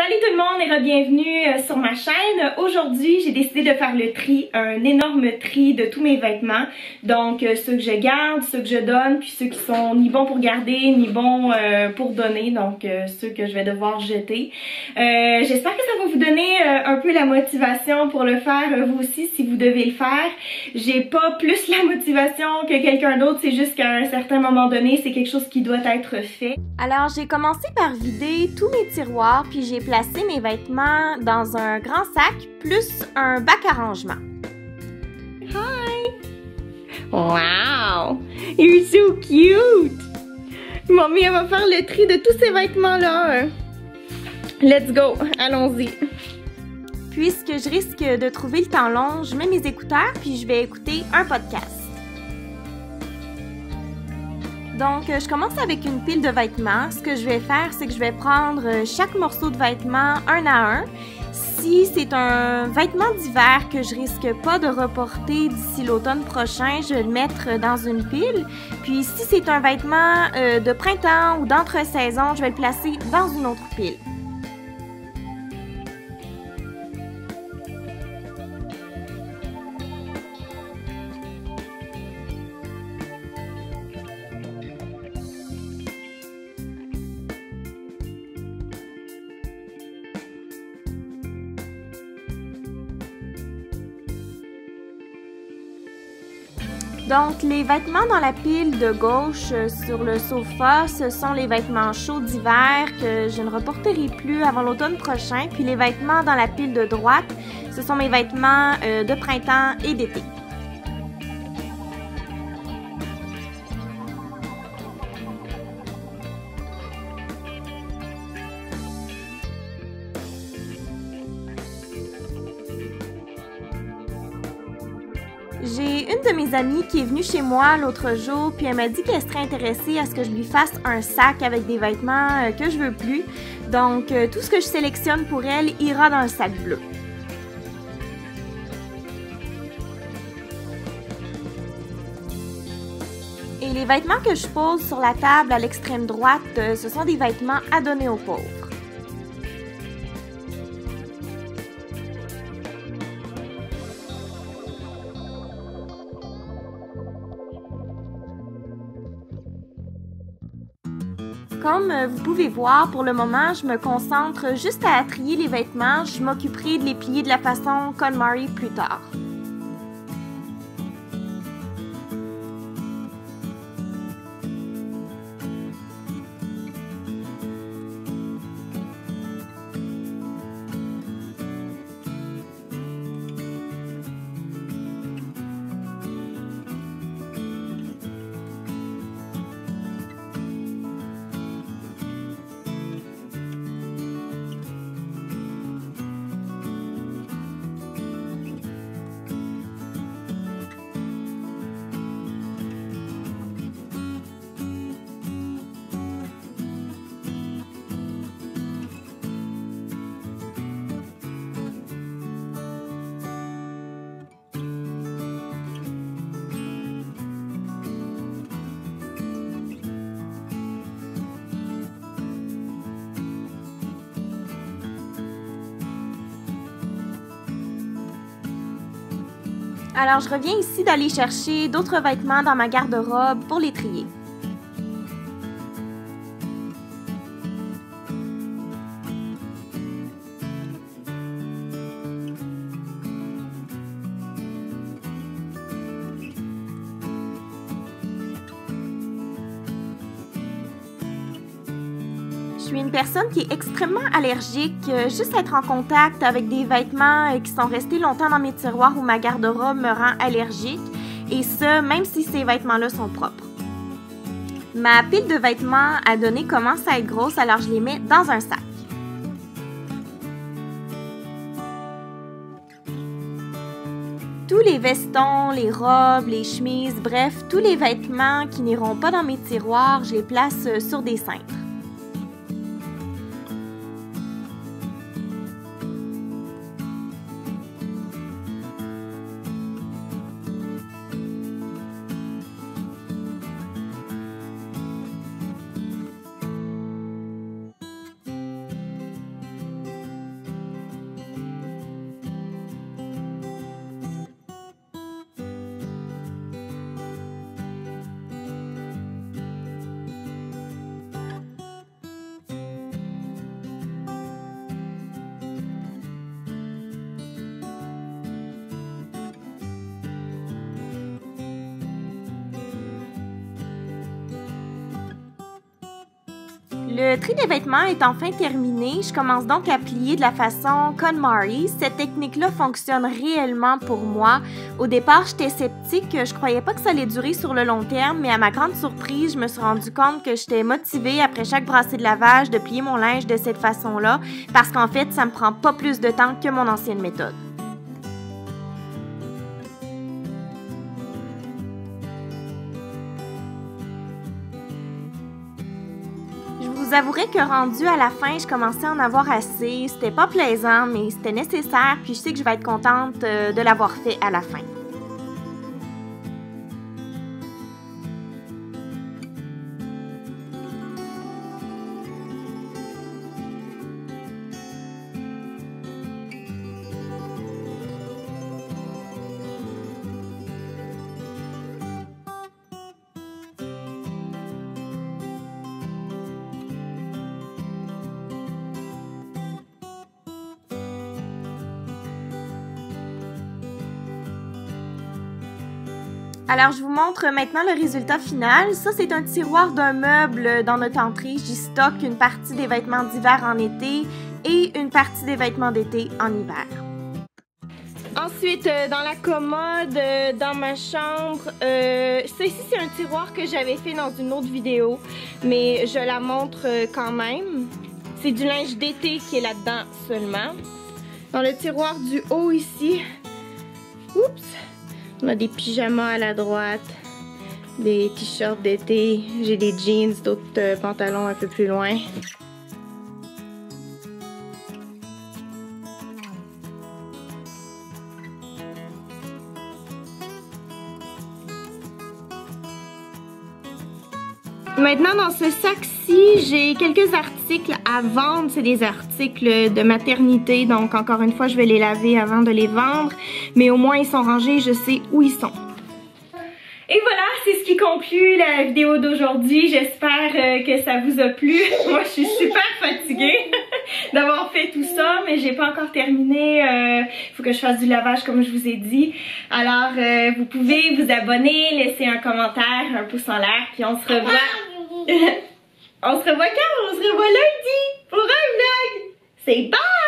Salut tout le monde et re-bienvenue sur ma chaîne. Aujourd'hui, j'ai décidé de faire le tri, un énorme tri de tous mes vêtements. Donc ceux que je garde, ceux que je donne, puis ceux qui sont ni bons pour garder, ni bons pour donner. Donc ceux que je vais devoir jeter. J'espère que ça va vous donner un peu la motivation pour le faire vous aussi si vous devez le faire. J'ai pas plus la motivation que quelqu'un d'autre, c'est juste qu'à un certain moment donné, c'est quelque chose qui doit être fait. Alors j'ai commencé par vider tous mes tiroirs puis j'ai placé mes vêtements dans un grand sac plus un bac à rangement. Hi! Wow! You're so cute! Mamie, elle va faire le tri de tous ces vêtements-là. Let's go! Allons-y! Puisque je risque de trouver le temps long, je mets mes écouteurs puis je vais écouter un podcast. Donc, je commence avec une pile de vêtements. Ce que je vais faire, c'est que je vais prendre chaque morceau de vêtement un à un. Si c'est un vêtement d'hiver que je risque pas de reporter d'ici l'automne prochain, je vais le mettre dans une pile. Puis, si c'est un vêtement de printemps ou d'entre-saison, je vais le placer dans une autre pile. Donc, les vêtements dans la pile de gauche sur le sofa, ce sont les vêtements chauds d'hiver que je ne reporterai plus avant l'automne prochain. Puis les vêtements dans la pile de droite, ce sont mes vêtements de printemps et d'été. J'ai une de mes amies qui est venue chez moi l'autre jour, puis elle m'a dit qu'elle serait intéressée à ce que je lui fasse un sac avec des vêtements que je veux plus. Donc, tout ce que je sélectionne pour elle ira dans le sac bleu. Et les vêtements que je pose sur la table à l'extrême droite, ce sont des vêtements à donner aux pauvres. Comme vous pouvez voir, pour le moment, je me concentre juste à trier les vêtements. Je m'occuperai de les plier de la façon KonMari plus tard. Alors, je reviens ici d'aller chercher d'autres vêtements dans ma garde-robe pour les trier. Je suis une personne qui est extrêmement allergique. Juste être en contact avec des vêtements qui sont restés longtemps dans mes tiroirs ou ma garde-robe me rend allergique. Et ça, même si ces vêtements-là sont propres. Ma pile de vêtements à donner commence à être grosse, alors je les mets dans un sac. Tous les vestons, les robes, les chemises, bref, tous les vêtements qui n'iront pas dans mes tiroirs, je les place sur des cintres. Le tri des vêtements est enfin terminé. Je commence donc à plier de la façon KonMari. Cette technique-là fonctionne réellement pour moi. Au départ, j'étais sceptique, je croyais pas que ça allait durer sur le long terme, mais à ma grande surprise, je me suis rendu compte que j'étais motivée après chaque brassée de lavage de plier mon linge de cette façon-là, parce qu'en fait, ça me prend pas plus de temps que mon ancienne méthode. Je vous avouerai que rendu à la fin, je commençais à en avoir assez. C'était pas plaisant, mais c'était nécessaire, puis je sais que je vais être contente de l'avoir fait à la fin. Alors, je vous montre maintenant le résultat final. Ça, c'est un tiroir d'un meuble dans notre entrée. J'y stocke une partie des vêtements d'hiver en été et une partie des vêtements d'été en hiver. Ensuite, dans la commode, dans ma chambre, ça ici, c'est un tiroir que j'avais fait dans une autre vidéo, mais je la montre quand même. C'est du linge d'été qui est là-dedans seulement. Dans le tiroir du haut ici, oups! On a des pyjamas à la droite, des t-shirts d'été, j'ai des jeans, d'autres pantalons un peu plus loin. Maintenant, dans ce sac-ci, j'ai quelques articles à vendre. C'est des articles de maternité, donc encore une fois, je vais les laver avant de les vendre. Mais au moins, ils sont rangés, je sais où ils sont. Et voilà, c'est ce qui conclut la vidéo d'aujourd'hui. J'espère que ça vous a plu. Moi, je suis super fatiguée d'avoir fait tout ça, mais j'ai pas encore terminé. Il faut que je fasse du lavage comme je vous ai dit. Alors, vous pouvez vous abonner, laisser un commentaire, un pouce en l'air, puis on se revoit. On se revoit quand? On se revoit lundi pour un vlog. C'est bye!